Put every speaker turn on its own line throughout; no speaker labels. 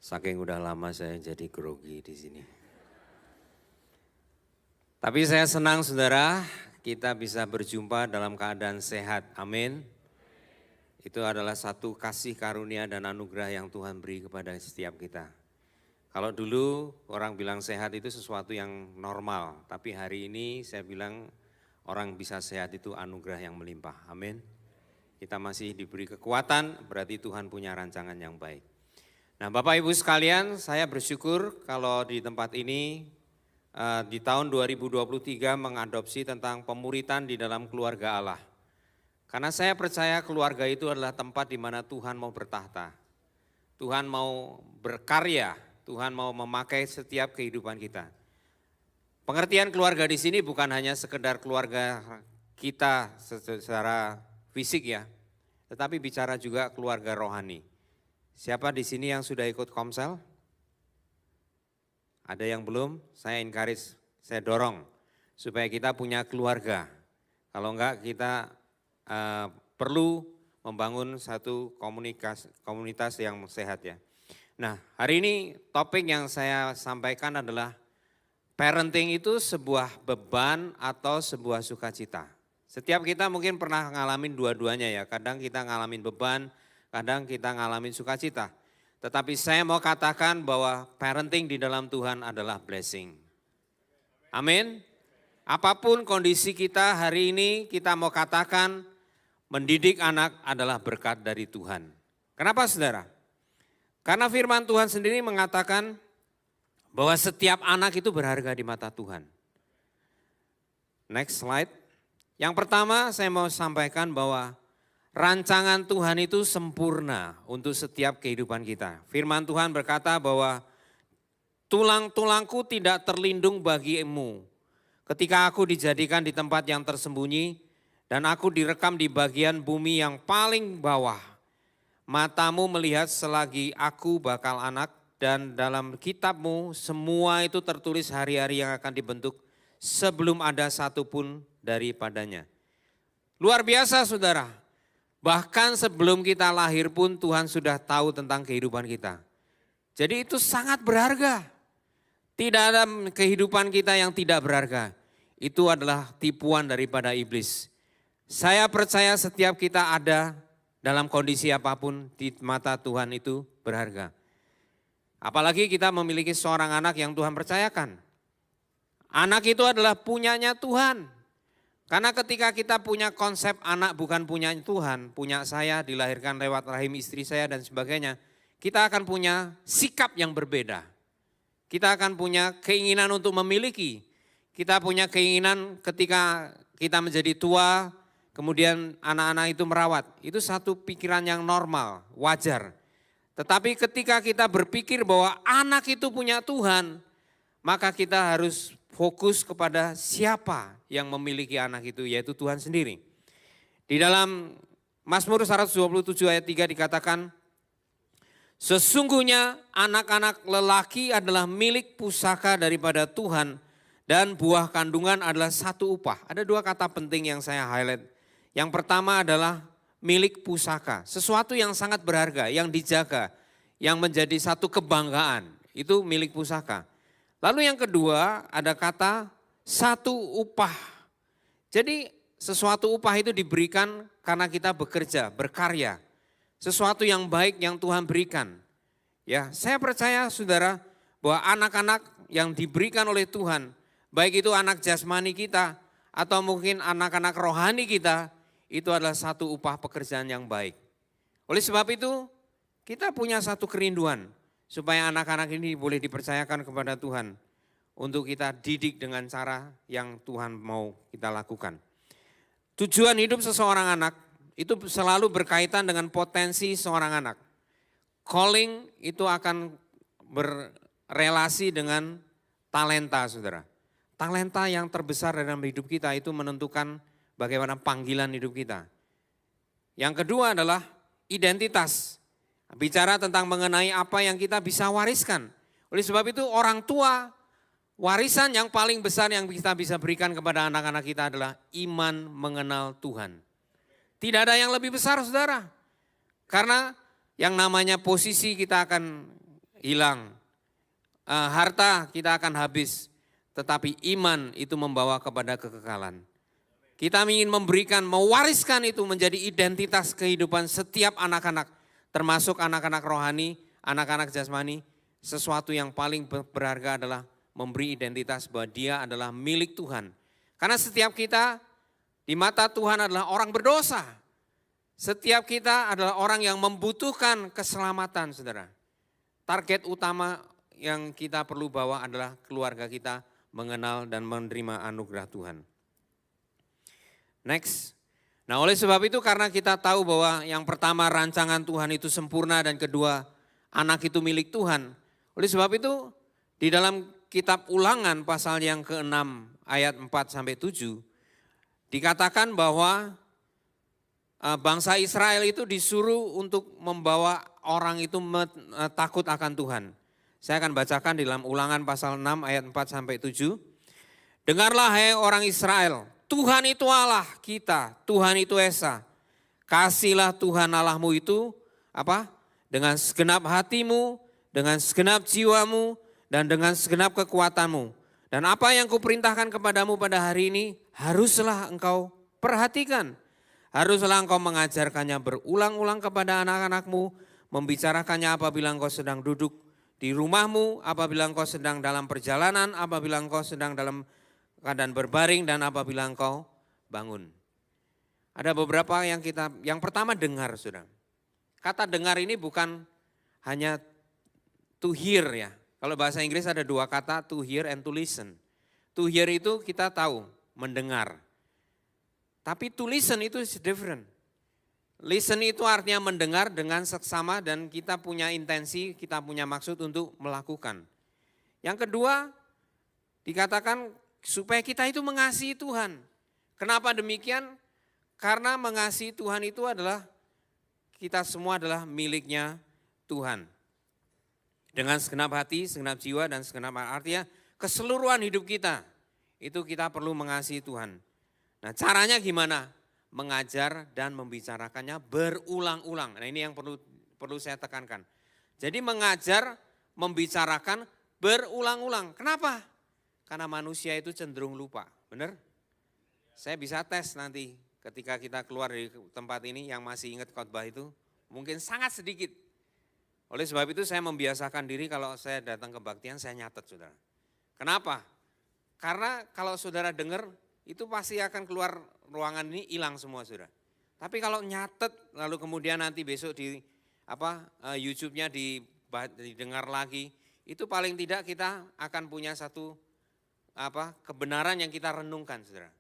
Saking udah lama saya jadi grogi di sini. Tapi saya senang saudara, kita bisa berjumpa dalam keadaan sehat. Amin. Itu adalah satu kasih karunia dan anugerah yang Tuhan beri kepada setiap kita. Kalau dulu orang bilang sehat itu sesuatu yang normal, tapi hari ini saya bilang orang bisa sehat itu anugerah yang melimpah. Amin. Kita masih diberi kekuatan, berarti Tuhan punya rancangan yang baik. Nah Bapak Ibu sekalian, saya bersyukur kalau di tempat ini di tahun 2023 mengadopsi tentang pemuritan di dalam keluarga Allah. Karena saya percaya keluarga itu adalah tempat di mana Tuhan mau bertahta. Tuhan mau berkarya, Tuhan mau memakai setiap kehidupan kita. Pengertian keluarga di sini bukan hanya sekedar keluarga kita secara fisik ya, tetapi bicara juga keluarga rohani. Siapa di sini yang sudah ikut Komsel? Ada yang belum? Saya encourage, saya dorong supaya kita punya keluarga. Kalau enggak kita perlu membangun satu komunitas yang sehat ya. Nah hari ini topik yang saya sampaikan adalah parenting itu sebuah beban atau sebuah sukacita. Setiap kita mungkin pernah ngalamin dua-duanya ya, kadang kita ngalamin beban, kadang kita ngalamin sukacita. Tetapi saya mau katakan bahwa parenting di dalam Tuhan adalah blessing. Amin. Apapun kondisi kita hari ini kita mau katakan mendidik anak adalah berkat dari Tuhan. Kenapa saudara? Karena firman Tuhan sendiri mengatakan bahwa setiap anak itu berharga di mata Tuhan. Next slide. Yang pertama saya mau sampaikan bahwa rancangan Tuhan itu sempurna untuk setiap kehidupan kita. Firman Tuhan berkata bahwa tulang-tulangku tidak terlindung bagimu. Ketika aku dijadikan di tempat yang tersembunyi dan aku direkam di bagian bumi yang paling bawah. Matamu melihat selagi aku bakal anak dan dalam kitabmu semua itu tertulis hari-hari yang akan dibentuk sebelum ada satupun daripadanya. Luar biasa saudara. Bahkan sebelum kita lahir pun Tuhan sudah tahu tentang kehidupan kita. Jadi itu sangat berharga. Tidak ada kehidupan kita yang tidak berharga. Itu adalah tipuan daripada iblis. Saya percaya setiap kita ada dalam kondisi apapun di mata Tuhan itu berharga. Apalagi kita memiliki seorang anak yang Tuhan percayakan. Anak itu adalah punyanya Tuhan. Karena ketika kita punya konsep anak bukan punya Tuhan, punya saya dilahirkan lewat rahim istri saya dan sebagainya, kita akan punya sikap yang berbeda. Kita akan punya keinginan untuk memiliki. Kita punya keinginan ketika kita menjadi tua, kemudian anak-anak itu merawat. Itu satu pikiran yang normal, wajar. Tetapi ketika kita berpikir bahwa anak itu punya Tuhan, maka kita harus fokus kepada siapa yang memiliki anak itu, yaitu Tuhan sendiri. Di dalam Mazmur 127 ayat 3 dikatakan, sesungguhnya anak-anak lelaki adalah milik pusaka daripada Tuhan dan buah kandungan adalah satu upah. Ada dua kata penting yang saya highlight. Yang pertama adalah milik pusaka, sesuatu yang sangat berharga, yang dijaga, yang menjadi satu kebanggaan, itu milik pusaka. Lalu yang kedua ada kata satu upah. Jadi sesuatu upah itu diberikan karena kita bekerja, berkarya. Sesuatu yang baik yang Tuhan berikan. Ya, saya percaya saudara bahwa anak-anak yang diberikan oleh Tuhan, baik itu anak jasmani kita atau mungkin anak-anak rohani kita, itu adalah satu upah pekerjaan yang baik. Oleh sebab itu kita punya satu kerinduan. Supaya anak-anak ini boleh dipercayakan kepada Tuhan untuk kita didik dengan cara yang Tuhan mau kita lakukan. Tujuan hidup seseorang anak itu selalu berkaitan dengan potensi seorang anak. Calling itu akan berrelasi dengan talenta saudara. Talenta yang terbesar dalam hidup kita itu menentukan bagaimana panggilan hidup kita. Yang kedua adalah identitas. Bicara tentang mengenai apa yang kita bisa wariskan. Oleh sebab itu orang tua, warisan yang paling besar yang kita bisa berikan kepada anak-anak kita adalah iman mengenal Tuhan. Tidak ada yang lebih besar saudara. Karena yang namanya posisi kita akan hilang, harta kita akan habis, tetapi iman itu membawa kepada kekekalan. Kita ingin memberikan, mewariskan itu menjadi identitas kehidupan setiap anak-anak, termasuk anak-anak rohani, anak-anak jasmani. Sesuatu yang paling berharga adalah memberi identitas bahwa dia adalah milik Tuhan. Karena setiap kita di mata Tuhan adalah orang berdosa. Setiap kita adalah orang yang membutuhkan keselamatan, saudara. Target utama yang kita perlu bawa adalah keluarga kita mengenal dan menerima anugerah Tuhan. Next. Nah, oleh sebab itu karena kita tahu bahwa yang pertama rancangan Tuhan itu sempurna dan kedua anak itu milik Tuhan. Oleh sebab itu di dalam kitab Ulangan pasal yang ke-6 ayat 4-7 dikatakan bahwa bangsa Israel itu disuruh untuk membawa orang itu takut akan Tuhan. Saya akan bacakan di dalam Ulangan pasal 6 ayat 4-7. Dengarlah hai orang Israel, Tuhan itu Allah kita, Tuhan itu Esa. Kasihlah Tuhan Allahmu itu dengan segenap hatimu, dengan segenap jiwamu, dan dengan segenap kekuatanmu. Dan apa yang kuperintahkan kepadamu pada hari ini, haruslah engkau perhatikan. Haruslah engkau mengajarkannya berulang-ulang kepada anak-anakmu, membicarakannya apabila engkau sedang duduk di rumahmu, apabila engkau sedang dalam perjalanan, apabila engkau sedang dalam keadaan berbaring, dan apabila engkau bangun. Ada beberapa yang pertama dengar, saudara. Kata dengar ini bukan hanya to hear ya. Kalau bahasa Inggris ada dua kata, to hear and to listen. To hear itu kita tahu, mendengar. Tapi to listen itu is different. Listen itu artinya mendengar dengan seksama dan kita punya intensi, kita punya maksud untuk melakukan. Yang kedua, dikatakan supaya kita itu mengasihi Tuhan. Kenapa demikian? Karena mengasihi Tuhan itu adalah, kita semua adalah miliknya Tuhan. Dengan segenap hati, segenap jiwa, dan segenap artinya keseluruhan hidup kita. Itu kita perlu mengasihi Tuhan. Nah, caranya gimana? Mengajar dan membicarakannya berulang-ulang. Nah, ini yang perlu saya tekankan. Jadi mengajar, membicarakan berulang-ulang. Kenapa? Karena manusia itu cenderung lupa. Benar? Saya bisa tes nanti ketika kita keluar dari tempat ini yang masih ingat khotbah itu. Mungkin sangat sedikit. Oleh sebab itu saya membiasakan diri kalau saya datang kebaktian saya nyatet, saudara. Kenapa? Karena kalau saudara dengar itu pasti akan keluar ruangan ini hilang semua, saudara. Tapi kalau nyatet lalu kemudian nanti besok di YouTube-nya didengar lagi, itu paling tidak kita akan punya satu kebenaran yang kita renungkan, saudara.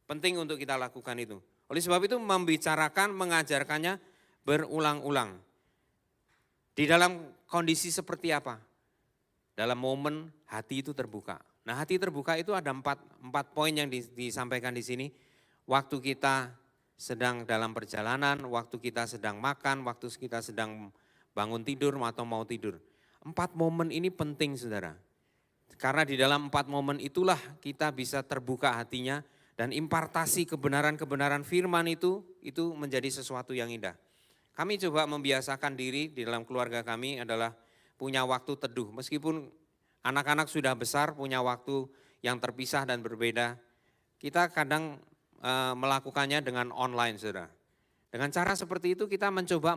Penting untuk kita lakukan itu. Oleh sebab itu membicarakan, mengajarkannya berulang-ulang. Di dalam kondisi seperti apa? Dalam momen hati itu terbuka. Nah, hati terbuka itu ada empat poin yang disampaikan di sini. Waktu kita sedang dalam perjalanan, waktu kita sedang makan, waktu kita sedang bangun tidur atau mau tidur. 4 momen ini penting, saudara. Karena di dalam 4 momen itulah kita bisa terbuka hatinya dan impartasi kebenaran-kebenaran firman itu menjadi sesuatu yang indah. Kami coba membiasakan diri di dalam keluarga kami adalah punya waktu teduh. Meskipun anak-anak sudah besar punya waktu yang terpisah dan berbeda. Kita kadang melakukannya dengan online, saudara. Dengan cara seperti itu kita mencoba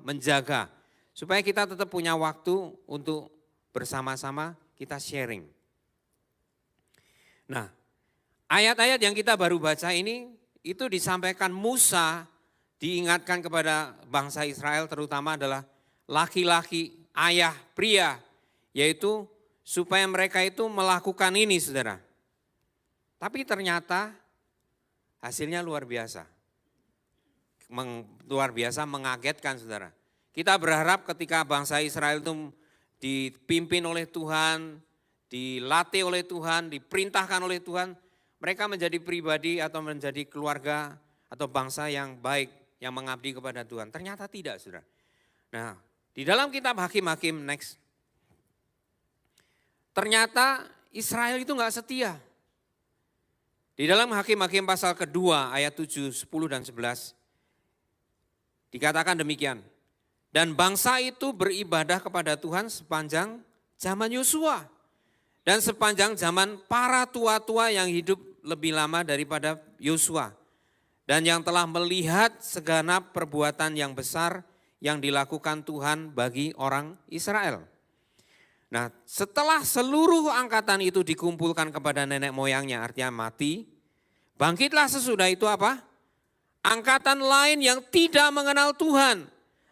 menjaga. Supaya kita tetap punya waktu untuk bersama-sama kita sharing. Nah, ayat-ayat yang kita baru baca ini itu disampaikan Musa, diingatkan kepada bangsa Israel terutama adalah laki-laki, ayah, pria, yaitu supaya mereka itu melakukan ini, saudara. Tapi ternyata hasilnya luar biasa. Luar biasa mengagetkan, saudara. Kita berharap ketika bangsa Israel itu dipimpin oleh Tuhan, dilatih oleh Tuhan, diperintahkan oleh Tuhan, mereka menjadi pribadi atau menjadi keluarga atau bangsa yang baik, yang mengabdi kepada Tuhan. Ternyata tidak, saudara. Nah, di dalam kitab Hakim-Hakim next, ternyata Israel itu enggak setia. Di dalam Hakim-Hakim pasal kedua ayat 7, 10 dan 11 dikatakan demikian. Dan bangsa itu beribadah kepada Tuhan sepanjang zaman Yosua. Dan sepanjang zaman para tua-tua yang hidup lebih lama daripada Yosua. Dan yang telah melihat segenap perbuatan yang besar yang dilakukan Tuhan bagi orang Israel. Nah, setelah seluruh angkatan itu dikumpulkan kepada nenek moyangnya, artinya mati, bangkitlah sesudah itu apa? Angkatan lain yang tidak mengenal Tuhan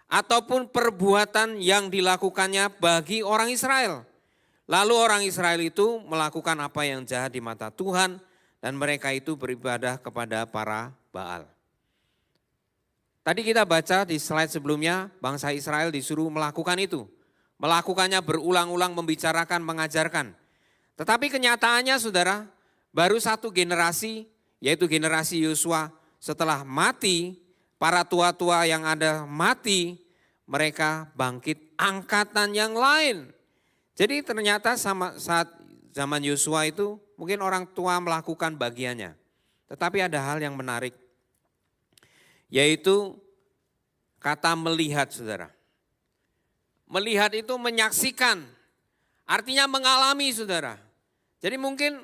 ataupun perbuatan yang dilakukannya bagi orang Israel. Lalu orang Israel itu melakukan apa yang jahat di mata Tuhan dan mereka itu beribadah kepada para Baal. Tadi kita baca di slide sebelumnya, bangsa Israel disuruh melakukan itu. Melakukannya berulang-ulang, membicarakan, mengajarkan. Tetapi kenyataannya saudara, baru satu generasi, yaitu generasi Yosua, setelah mati, para tua-tua yang ada mati, mereka bangkit angkatan yang lain. Jadi ternyata saat zaman Yosua itu mungkin orang tua melakukan bagiannya. Tetapi ada hal yang menarik, yaitu kata melihat saudara. Melihat itu menyaksikan, artinya mengalami saudara. Jadi mungkin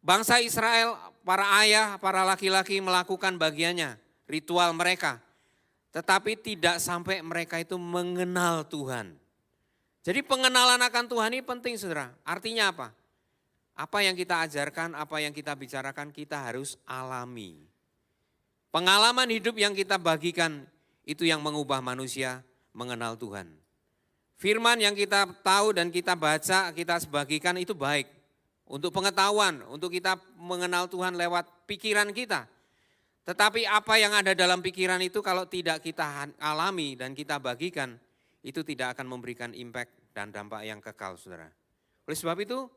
bangsa Israel, para ayah, para laki-laki melakukan bagiannya, ritual mereka. Tetapi tidak sampai mereka itu mengenal Tuhan. Jadi pengenalan akan Tuhan ini penting saudara. Artinya apa? Apa yang kita ajarkan, apa yang kita bicarakan kita harus alami. Pengalaman hidup yang kita bagikan itu yang mengubah manusia mengenal Tuhan. Firman yang kita tahu dan kita baca, kita sebagikan itu baik. Untuk pengetahuan, untuk kita mengenal Tuhan lewat pikiran kita. Tetapi apa yang ada dalam pikiran itu kalau tidak kita alami dan kita bagikan, itu tidak akan memberikan impact dan dampak yang kekal saudara. Oleh sebab itu,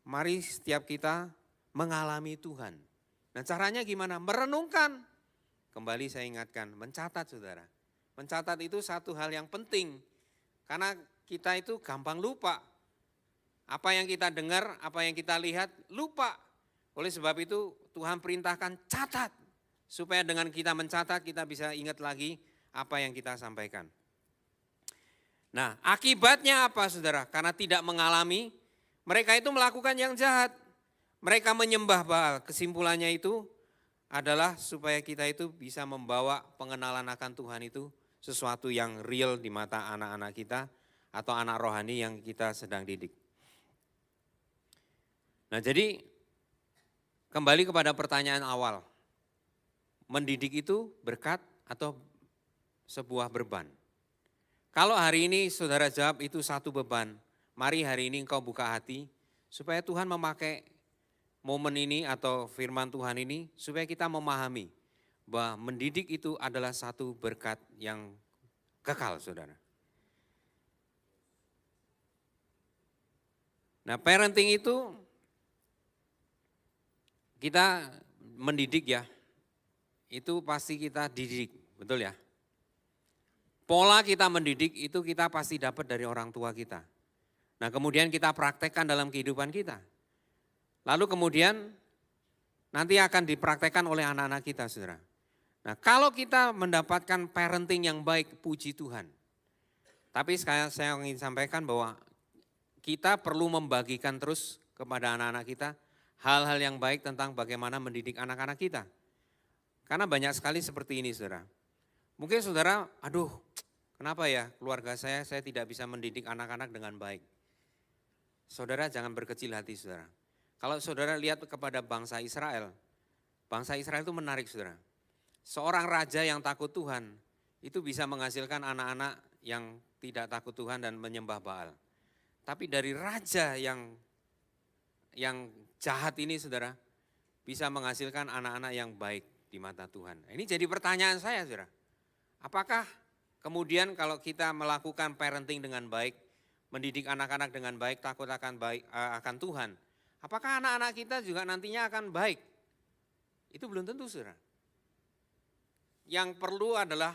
mari setiap kita mengalami Tuhan. Nah caranya gimana? Merenungkan. Kembali saya ingatkan, mencatat saudara. Mencatat itu satu hal yang penting. Karena kita itu gampang lupa. Apa yang kita dengar, apa yang kita lihat, lupa. Oleh sebab itu Tuhan perintahkan catat. Supaya dengan kita mencatat kita bisa ingat lagi apa yang kita sampaikan. Nah akibatnya apa saudara? Karena tidak mengalami, mereka itu melakukan yang jahat. Mereka menyembah Baal. Kesimpulannya itu adalah supaya kita itu bisa membawa pengenalan akan Tuhan itu sesuatu yang real di mata anak-anak kita atau anak rohani yang kita sedang didik. Nah jadi kembali kepada pertanyaan awal. Mendidik itu berkat atau sebuah beban? Kalau hari ini saudara jawab itu satu beban, mari hari ini engkau buka hati supaya Tuhan memakai momen ini atau firman Tuhan ini supaya kita memahami bahwa mendidik itu adalah satu berkat yang kekal saudara. Nah parenting itu kita mendidik ya, itu pasti kita didik, betul ya. Pola kita mendidik itu kita pasti dapat dari orang tua kita. Nah kemudian kita praktekkan dalam kehidupan kita. Lalu kemudian nanti akan dipraktekkan oleh anak-anak kita saudara. Nah kalau kita mendapatkan parenting yang baik, puji Tuhan. Tapi saya ingin sampaikan bahwa kita perlu membagikan terus kepada anak-anak kita hal-hal yang baik tentang bagaimana mendidik anak-anak kita. Karena banyak sekali seperti ini saudara. Mungkin saudara, aduh kenapa ya keluarga saya tidak bisa mendidik anak-anak dengan baik. Saudara jangan berkecil hati saudara. Kalau saudara lihat kepada bangsa Israel itu menarik saudara. Seorang raja yang takut Tuhan itu bisa menghasilkan anak-anak yang tidak takut Tuhan dan menyembah Baal. Tapi dari raja yang jahat ini saudara bisa menghasilkan anak-anak yang baik di mata Tuhan. Ini jadi pertanyaan saya saudara. Apakah kemudian kalau kita melakukan parenting dengan baik, mendidik anak-anak dengan baik, takut akan Tuhan, apakah anak-anak kita juga nantinya akan baik? Itu belum tentu saudara. Yang perlu adalah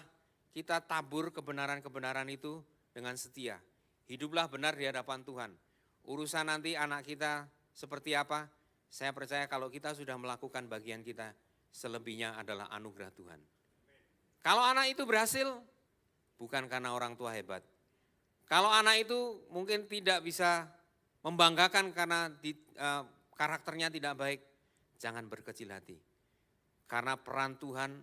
kita tabur kebenaran-kebenaran itu dengan setia. Hiduplah benar di hadapan Tuhan. Urusan nanti anak kita seperti apa, saya percaya kalau kita sudah melakukan bagian kita, selebihnya adalah anugerah Tuhan. Kalau anak itu berhasil, bukan karena orang tua hebat. Kalau anak itu mungkin tidak bisa membanggakan karena karakternya tidak baik, jangan berkecil hati. Karena peran Tuhan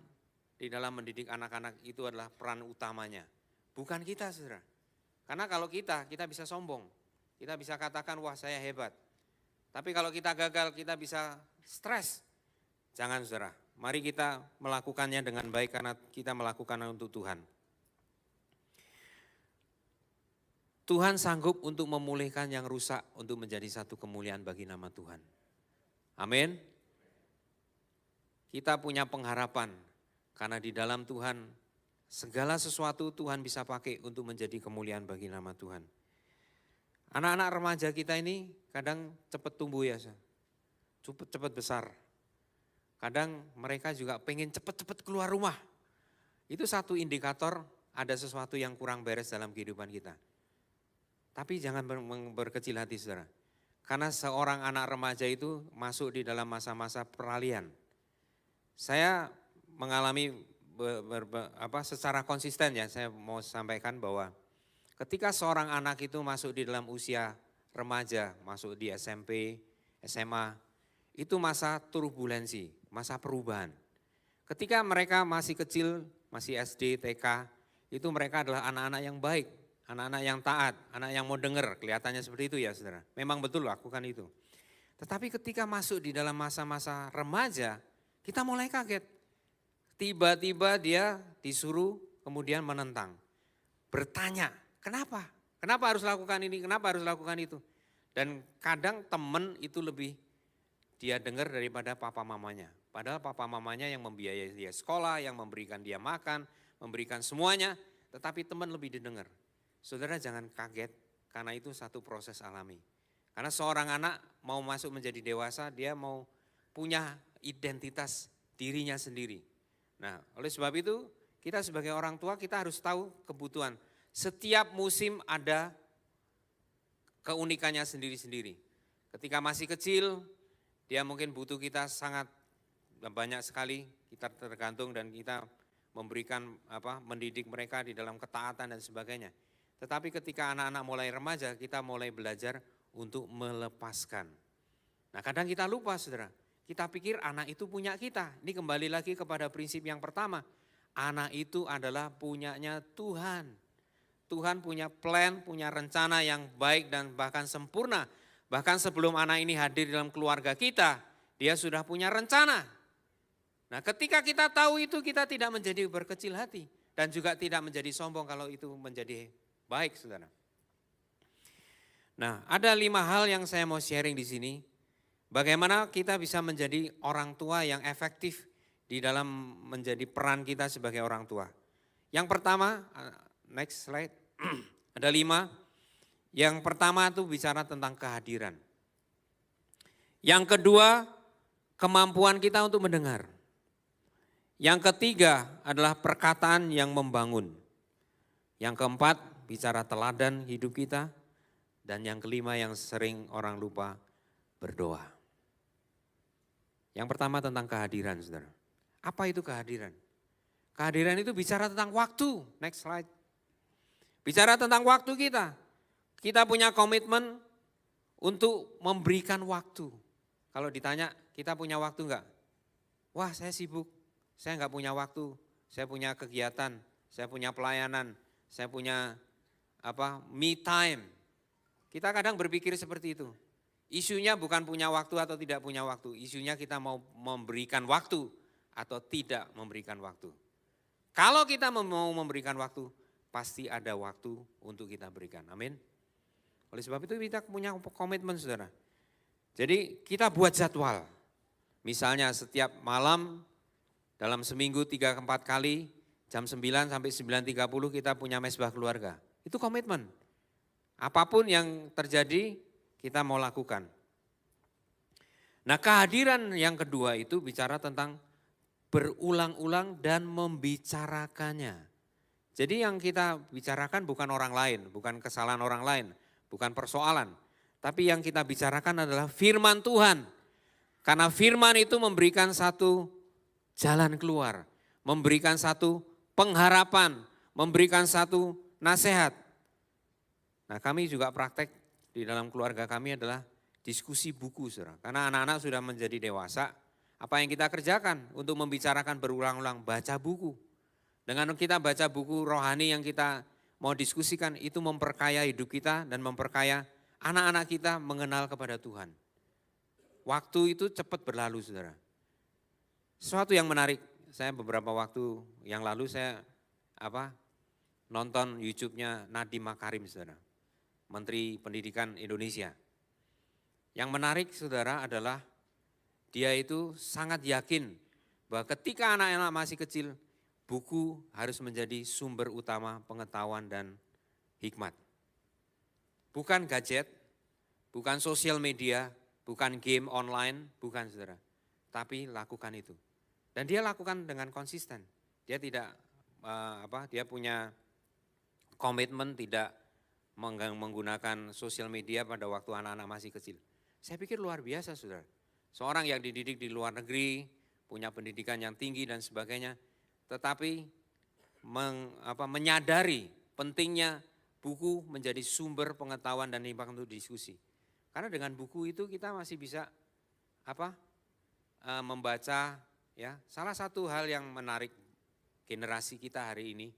di dalam mendidik anak-anak itu adalah peran utamanya. Bukan kita, saudara. Karena kalau kita bisa sombong. Kita bisa katakan, wah saya hebat. Tapi kalau kita gagal, kita bisa stres. Jangan, saudara. Mari kita melakukannya dengan baik karena kita melakukannya untuk Tuhan. Tuhan sanggup untuk memulihkan yang rusak untuk menjadi satu kemuliaan bagi nama Tuhan. Amin. Kita punya pengharapan karena di dalam Tuhan segala sesuatu Tuhan bisa pakai untuk menjadi kemuliaan bagi nama Tuhan. Anak-anak remaja kita ini kadang cepat tumbuh ya, cepat besar. Kadang mereka juga pengen cepat-cepat keluar rumah. Itu satu indikator ada sesuatu yang kurang beres dalam kehidupan kita. Tapi jangan berkecil hati, saudara. Karena seorang anak remaja itu masuk di dalam masa-masa peralihan. Saya mengalami secara konsisten ya, saya mau sampaikan bahwa ketika seorang anak itu masuk di dalam usia remaja, masuk di SMP, SMA, itu masa turbulensi, masa perubahan. Ketika mereka masih kecil, masih SD, TK, itu mereka adalah anak-anak yang baik. Anak-anak yang taat, anak yang mau dengar, kelihatannya seperti itu ya saudara. Memang betul lakukan itu. Tetapi ketika masuk di dalam masa-masa remaja, kita mulai kaget. Tiba-tiba dia disuruh kemudian menentang. Bertanya, kenapa? Kenapa harus lakukan ini, kenapa harus lakukan itu? Dan kadang teman itu lebih dia dengar daripada papa mamanya. Padahal papa mamanya yang membiayai dia sekolah, yang memberikan dia makan, memberikan semuanya. Tetapi teman lebih didengar. Saudara jangan kaget karena itu satu proses alami. Karena seorang anak mau masuk menjadi dewasa, dia mau punya identitas dirinya sendiri. Nah, oleh sebab itu kita sebagai orang tua kita harus tahu kebutuhan. Setiap musim ada keunikannya sendiri-sendiri. Ketika masih kecil, dia mungkin butuh kita sangat banyak sekali, kita tergantung dan kita memberikan mendidik mereka di dalam ketaatan dan sebagainya. Tetapi ketika anak-anak mulai remaja, kita mulai belajar untuk melepaskan. Nah kadang kita lupa saudara, kita pikir anak itu punya kita. Ini kembali lagi kepada prinsip yang pertama, anak itu adalah punyanya Tuhan. Tuhan punya plan, punya rencana yang baik dan bahkan sempurna. Bahkan sebelum anak ini hadir dalam keluarga kita, dia sudah punya rencana. Nah ketika kita tahu itu, kita tidak menjadi berkecil hati. Dan juga tidak menjadi sombong kalau itu menjadi baik, saudara. Nah, ada 5 hal yang saya mau sharing di sini. Bagaimana kita bisa menjadi orang tua yang efektif di dalam menjadi peran kita sebagai orang tua. Yang pertama, next slide, ada 5. Yang pertama itu bicara tentang kehadiran. Yang kedua, kemampuan kita untuk mendengar. Yang ketiga adalah perkataan yang membangun. Yang keempat, bicara teladan hidup kita. Dan yang kelima yang sering orang lupa, berdoa. Yang pertama tentang kehadiran, saudara. Apa itu kehadiran? Kehadiran itu bicara tentang waktu. Next slide. Bicara tentang waktu kita. Kita punya komitmen untuk memberikan waktu. Kalau ditanya, kita punya waktu enggak? Wah, saya sibuk. Saya enggak punya waktu. Saya punya kegiatan, saya punya pelayanan, saya punya me time. Kita kadang berpikir seperti itu. Isunya bukan punya waktu atau tidak punya waktu. Isunya kita mau memberikan waktu atau tidak memberikan waktu. Kalau kita mau memberikan waktu, pasti ada waktu untuk kita berikan. Amin. Oleh sebab itu kita punya komitmen, saudara. Jadi kita buat jadwal. Misalnya setiap malam dalam seminggu 3-4 kali, jam 9 sampai 9.30 kita punya mesbah keluarga. Itu komitmen. Apapun yang terjadi kita mau lakukan. Nah kehadiran yang kedua itu bicara tentang berulang-ulang dan membicarakannya. Jadi yang kita bicarakan bukan orang lain, bukan kesalahan orang lain, bukan persoalan. Tapi yang kita bicarakan adalah firman Tuhan. Karena firman itu memberikan satu jalan keluar, memberikan satu pengharapan, memberikan satu nasihat. Nah, kami juga praktek di dalam keluarga kami adalah diskusi buku, saudara. Karena anak-anak sudah menjadi dewasa, apa yang kita kerjakan untuk membicarakan berulang-ulang, baca buku. Dengan kita baca buku rohani yang kita mau diskusikan, itu memperkaya hidup kita dan memperkaya anak-anak kita mengenal kepada Tuhan. Waktu itu cepat berlalu, saudara. Sesuatu yang menarik, saya beberapa waktu yang lalu saya nonton YouTube-nya Nadiem Makarim, saudara, Menteri Pendidikan Indonesia. Yang menarik, saudara, adalah dia itu sangat yakin bahwa ketika anak-anak masih kecil, buku harus menjadi sumber utama pengetahuan dan hikmat. Bukan gadget, bukan sosial media, bukan game online, bukan, saudara. Tapi lakukan itu. Dan dia lakukan dengan konsisten. Dia tidak dia punya komitmen tidak menggunakan sosial media pada waktu anak-anak masih kecil. Saya pikir luar biasa, saudara. Seorang yang dididik di luar negeri, punya pendidikan yang tinggi dan sebagainya, tetapi menyadari pentingnya buku menjadi sumber pengetahuan dan hikmat untuk diskusi. Karena dengan buku itu kita masih bisa membaca, ya. Salah satu hal yang menarik generasi kita hari ini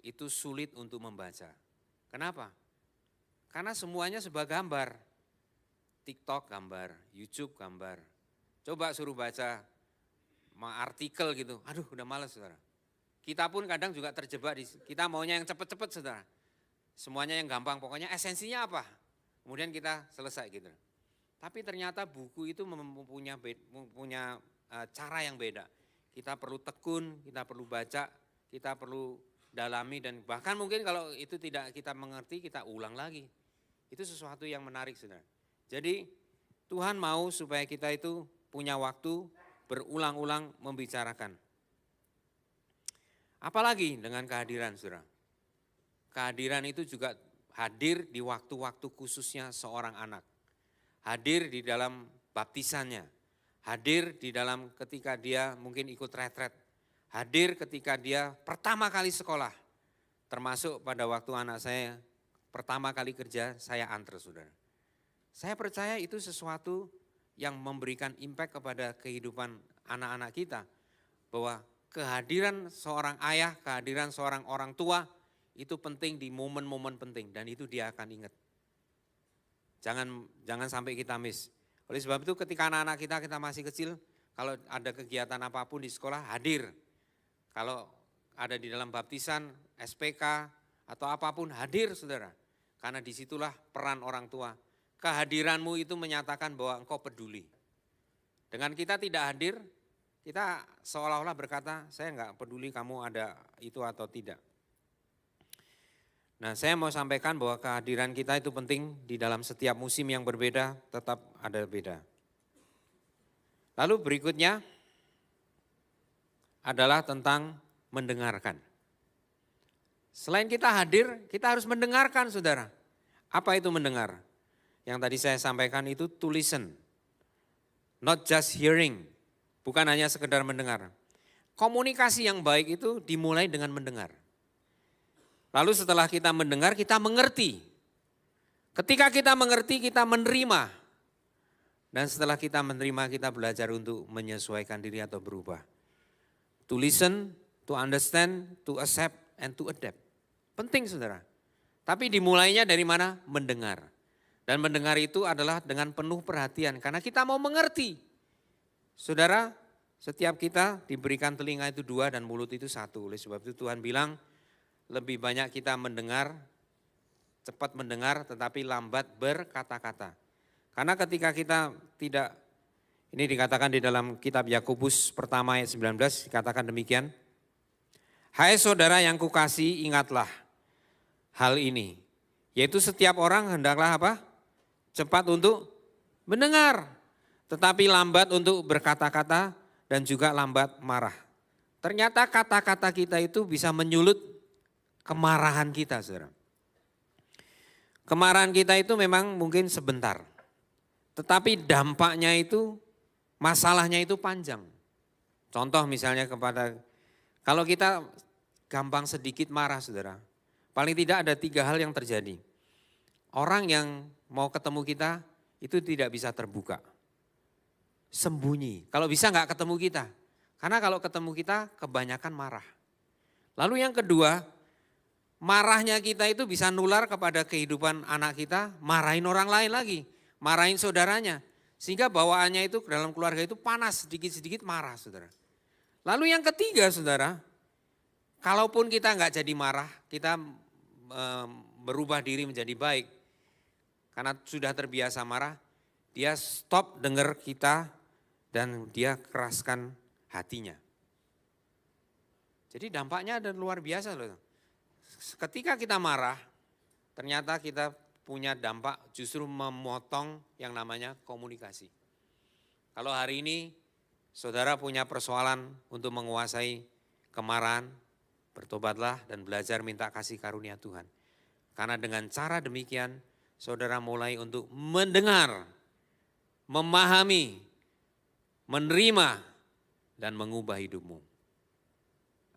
itu sulit untuk membaca. Kenapa? Karena semuanya serba gambar. TikTok gambar, YouTube gambar. Coba suruh baca artikel gitu, aduh udah malas, saudara. Kita pun kadang juga terjebak, kita maunya yang cepat-cepat, saudara. Semuanya yang gampang, pokoknya esensinya apa? Kemudian kita selesai gitu. Tapi ternyata buku itu mempunyai cara yang beda. Kita perlu tekun, kita perlu baca, kita perlu dalami, dan bahkan mungkin kalau itu tidak kita mengerti, kita ulang lagi. Itu sesuatu yang menarik, saudara. Jadi Tuhan mau supaya kita itu punya waktu berulang-ulang membicarakan. Apalagi dengan kehadiran, saudara. Kehadiran itu juga hadir di waktu-waktu khususnya seorang anak. Hadir di dalam baptisannya. Hadir di dalam ketika dia mungkin ikut retret. Hadir ketika dia pertama kali sekolah. Termasuk pada waktu anak saya pertama kali kerja, saya antar, saudara. Saya percaya itu sesuatu yang memberikan impact kepada kehidupan anak-anak kita. Bahwa kehadiran seorang ayah, kehadiran seorang orang tua itu penting di momen-momen penting dan itu dia akan ingat. Jangan sampai kita miss. Oleh sebab itu ketika anak-anak kita masih kecil, kalau ada kegiatan apapun di sekolah hadir. Kalau ada di dalam baptisan, SPK atau apapun hadir, saudara. Karena disitulah peran orang tua. Kehadiranmu itu menyatakan bahwa engkau peduli. Dengan kita tidak hadir, kita seolah-olah berkata, saya enggak peduli kamu ada itu atau tidak. Nah, saya mau sampaikan bahwa kehadiran kita itu penting di dalam setiap musim yang berbeda, tetap ada beda. Lalu berikutnya adalah tentang mendengarkan. Selain kita hadir, kita harus mendengarkan, saudara. Apa itu mendengar? Yang tadi saya sampaikan itu to listen, not just hearing, bukan hanya sekedar mendengar. Komunikasi yang baik itu dimulai dengan mendengar. Lalu setelah kita mendengar, kita mengerti. Ketika kita mengerti, kita menerima. Dan setelah kita menerima, kita belajar untuk menyesuaikan diri atau berubah. To listen, to understand, to accept, and to adapt. Penting, saudara. Tapi dimulainya dari mana? Mendengar. Dan mendengar itu adalah dengan penuh perhatian karena kita mau mengerti. Saudara, setiap kita diberikan telinga itu 2 dan mulut itu 1. Oleh sebab itu Tuhan bilang lebih banyak kita mendengar, cepat mendengar tetapi lambat berkata-kata. Karena ketika kita tidak, ini dikatakan di dalam kitab Yakobus pertama ayat 19 dikatakan demikian. Hai saudara yang kukasihi, ingatlah hal ini. Yaitu setiap orang hendaklah apa? Cepat untuk mendengar, tetapi lambat untuk berkata-kata dan juga lambat marah. Ternyata kata-kata kita itu bisa menyulut kemarahan kita, saudara. Kemarahan kita itu memang mungkin sebentar, tetapi dampaknya itu, masalahnya itu panjang. Contoh misalnya kalau kita gampang sedikit marah saudara. Paling tidak ada 3 hal yang terjadi. Orang yang mau ketemu kita itu tidak bisa terbuka. Sembunyi, kalau bisa nggak ketemu kita. Karena kalau ketemu kita kebanyakan marah. Lalu yang kedua, marahnya kita itu bisa nular kepada kehidupan anak kita, marahin orang lain lagi, marahin saudaranya. Sehingga bawaannya itu dalam keluarga itu panas, sedikit-sedikit marah saudara. Lalu yang ketiga saudara, kalaupun kita nggak jadi marah, kita berubah diri menjadi baik. Karena sudah terbiasa marah, dia stop dengar kita dan dia keraskan hatinya. Jadi dampaknya ada luar biasa loh. Ketika kita marah, ternyata kita punya dampak justru memotong yang namanya komunikasi. Kalau hari ini saudara punya persoalan untuk menguasai kemarahan, bertobatlah dan belajar minta kasih karunia Tuhan. Karena dengan cara demikian, saudara mulai untuk mendengar, memahami, menerima, dan mengubah hidupmu.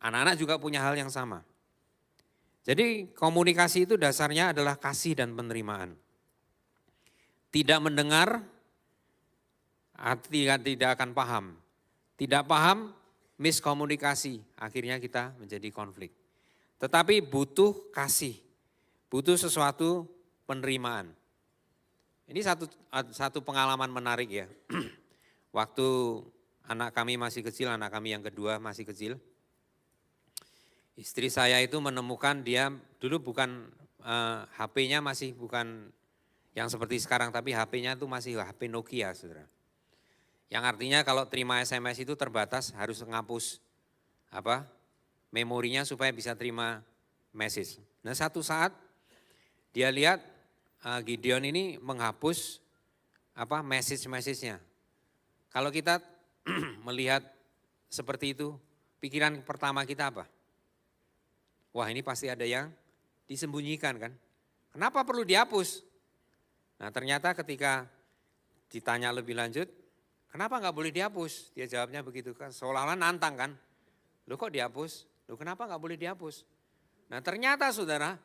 Anak-anak juga punya hal yang sama. Jadi komunikasi itu dasarnya adalah kasih dan penerimaan. Tidak mendengar, tidak akan paham. Tidak paham, miskomunikasi, akhirnya kita menjadi konflik. Tetapi butuh kasih, butuh sesuatu penerimaan. Ini satu pengalaman menarik ya. Waktu anak kami masih kecil, anak kami yang kedua masih kecil. Istri saya itu menemukan dia dulu bukan HP-nya masih bukan yang seperti sekarang, tapi HP-nya itu masih HP Nokia saudara. Yang artinya kalau terima SMS itu terbatas, harus menghapus memorinya supaya bisa terima message. Nah satu saat dia lihat Gideon ini menghapus message-nya. Kalau kita melihat seperti itu, pikiran pertama kita apa? Wah ini pasti ada yang disembunyikan kan? Kenapa perlu dihapus? Nah ternyata ketika ditanya lebih lanjut, kenapa nggak boleh dihapus? Dia jawabnya begitu kan, seolah-olah nantang kan. Loh kok dihapus? Loh kenapa nggak boleh dihapus? Nah ternyata saudara,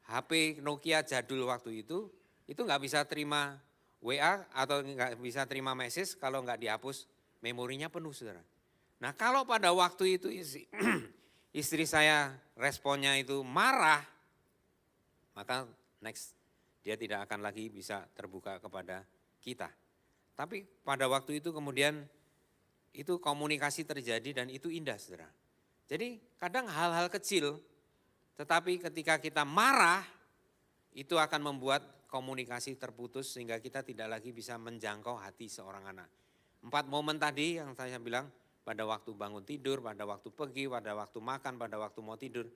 HP Nokia jadul waktu itu nggak bisa terima WA atau nggak bisa terima message kalau nggak dihapus, memorinya penuh saudara. Nah kalau pada waktu itu istri saya responnya itu marah, maka next dia tidak akan lagi bisa terbuka kepada kita. Tapi pada waktu itu kemudian itu komunikasi terjadi dan itu indah saudara. Jadi kadang hal-hal kecil tetapi ketika kita marah itu akan membuat komunikasi terputus sehingga kita tidak lagi bisa menjangkau hati seorang anak. 4 momen tadi yang saya bilang, pada waktu bangun tidur, pada waktu pergi, pada waktu makan, pada waktu mau tidur.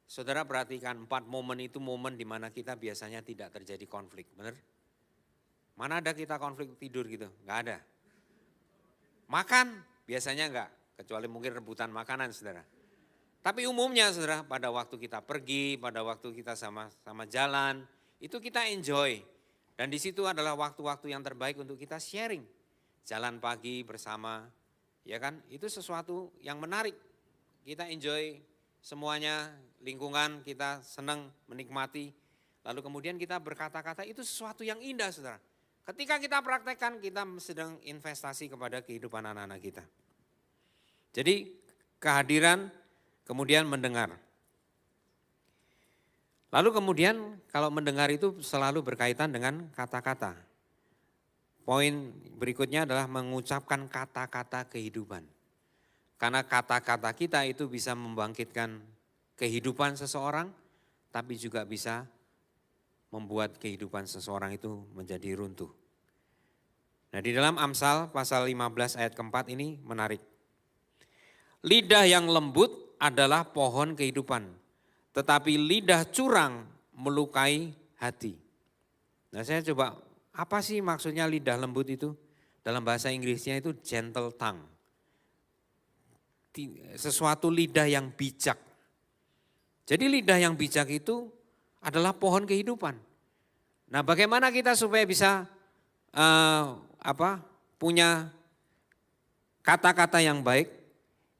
Saudara perhatikan 4 momen itu momen di mana kita biasanya tidak terjadi konflik, benar? Mana ada kita konflik tidur gitu, enggak ada. Makan biasanya enggak, kecuali mungkin rebutan makanan saudara. Tapi umumnya saudara pada waktu kita pergi, pada waktu kita sama jalan, itu kita enjoy. Dan di situ adalah waktu-waktu yang terbaik untuk kita sharing. Jalan pagi bersama, ya kan, itu sesuatu yang menarik. Kita enjoy semuanya, lingkungan kita senang menikmati. Lalu kemudian kita berkata-kata, itu sesuatu yang indah saudara. Ketika kita praktekkan, kita sedang investasi kepada kehidupan anak-anak kita. Jadi kehadiran, kemudian mendengar. Lalu kemudian kalau mendengar itu selalu berkaitan dengan kata-kata. Poin berikutnya adalah mengucapkan kata-kata kehidupan. Karena kata-kata kita itu bisa membangkitkan kehidupan seseorang, tapi juga bisa membuat kehidupan seseorang itu menjadi runtuh. Nah di dalam Amsal pasal 15 ayat keempat ini menarik. Lidah yang lembut adalah pohon kehidupan, tetapi lidah curang melukai hati. Nah saya coba, apa sih maksudnya lidah lembut itu? Dalam bahasa Inggrisnya itu gentle tongue. Sesuatu lidah yang bijak. Jadi lidah yang bijak itu adalah pohon kehidupan. Nah bagaimana kita supaya bisa punya kata-kata yang baik?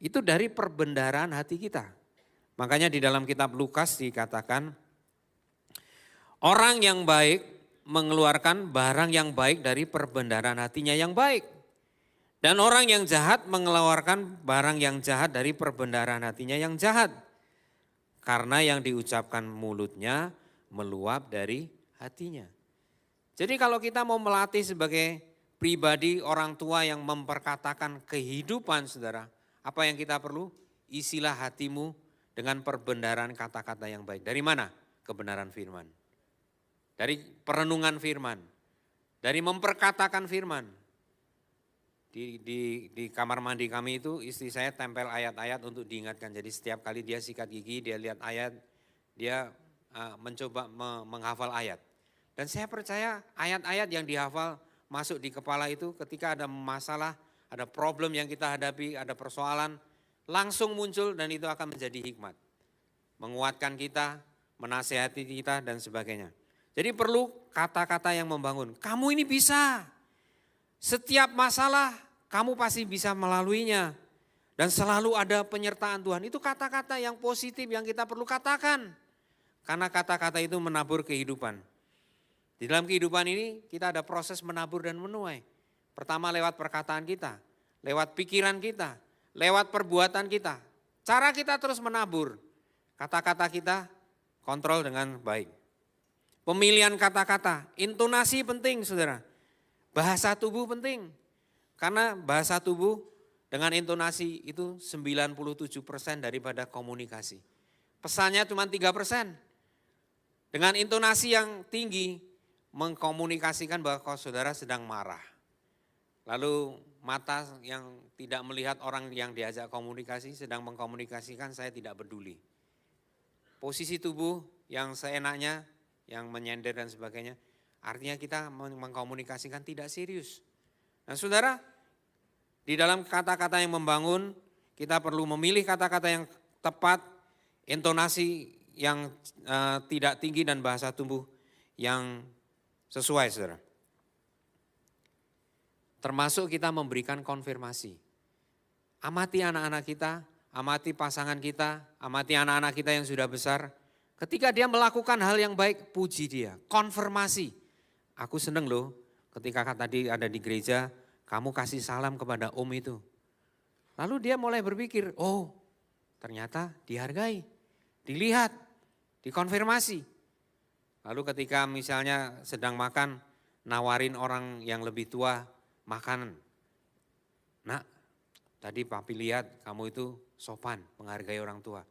Itu dari perbendaharaan hati kita. Makanya di dalam kitab Lukas dikatakan, orang yang baik mengeluarkan barang yang baik dari perbendaharaan hatinya yang baik. Dan orang yang jahat mengeluarkan barang yang jahat dari perbendaharaan hatinya yang jahat. Karena yang diucapkan mulutnya meluap dari hatinya. Jadi kalau kita mau melatih sebagai pribadi orang tua yang memperkatakan kehidupan saudara, apa yang kita perlu? Isilah hatimu dengan perbendaharaan kata-kata yang baik. Dari mana? Kebenaran firman. Dari perenungan firman. Dari memperkatakan firman. Di kamar mandi kami itu istri saya tempel ayat-ayat untuk diingatkan. Jadi setiap kali dia sikat gigi, dia lihat ayat, dia mencoba menghafal ayat. Dan saya percaya ayat-ayat yang dihafal masuk di kepala itu ketika ada masalah, ada problem yang kita hadapi, ada persoalan, langsung muncul dan itu akan menjadi hikmat. Menguatkan kita, menasehati kita dan sebagainya. Jadi perlu kata-kata yang membangun. Kamu ini bisa. Setiap masalah kamu pasti bisa melaluinya. Dan selalu ada penyertaan Tuhan. Itu kata-kata yang positif yang kita perlu katakan. Karena kata-kata itu menabur kehidupan. Di dalam kehidupan ini kita ada proses menabur dan menuai. Pertama lewat perkataan kita, lewat pikiran kita, lewat perbuatan kita. Cara kita terus menabur. Kata-kata kita kontrol dengan baik. Pemilihan kata-kata, intonasi penting saudara. Bahasa tubuh penting, karena bahasa tubuh dengan intonasi itu 97% daripada komunikasi. Pesannya cuma 3%. Dengan intonasi yang tinggi mengkomunikasikan bahwa saudara sedang marah. Lalu mata yang tidak melihat orang yang diajak komunikasi sedang mengkomunikasikan saya tidak peduli. Posisi tubuh yang seenaknya, yang menyender dan sebagainya. Artinya kita mengkomunikasikan tidak serius. Nah saudara, di dalam kata-kata yang membangun, kita perlu memilih kata-kata yang tepat, intonasi yang tidak tinggi dan bahasa tubuh yang sesuai saudara. Termasuk kita memberikan konfirmasi. Amati anak-anak kita, amati pasangan kita, amati anak-anak kita yang sudah besar. Ketika dia melakukan hal yang baik, puji dia, konfirmasi. Aku seneng loh ketika tadi ada di gereja, kamu kasih salam kepada om itu. Lalu dia mulai berpikir, oh ternyata dihargai, dilihat, dikonfirmasi. Lalu ketika misalnya sedang makan, nawarin orang yang lebih tua makanan. Nak, tadi papi lihat kamu itu sopan, menghargai orang tua.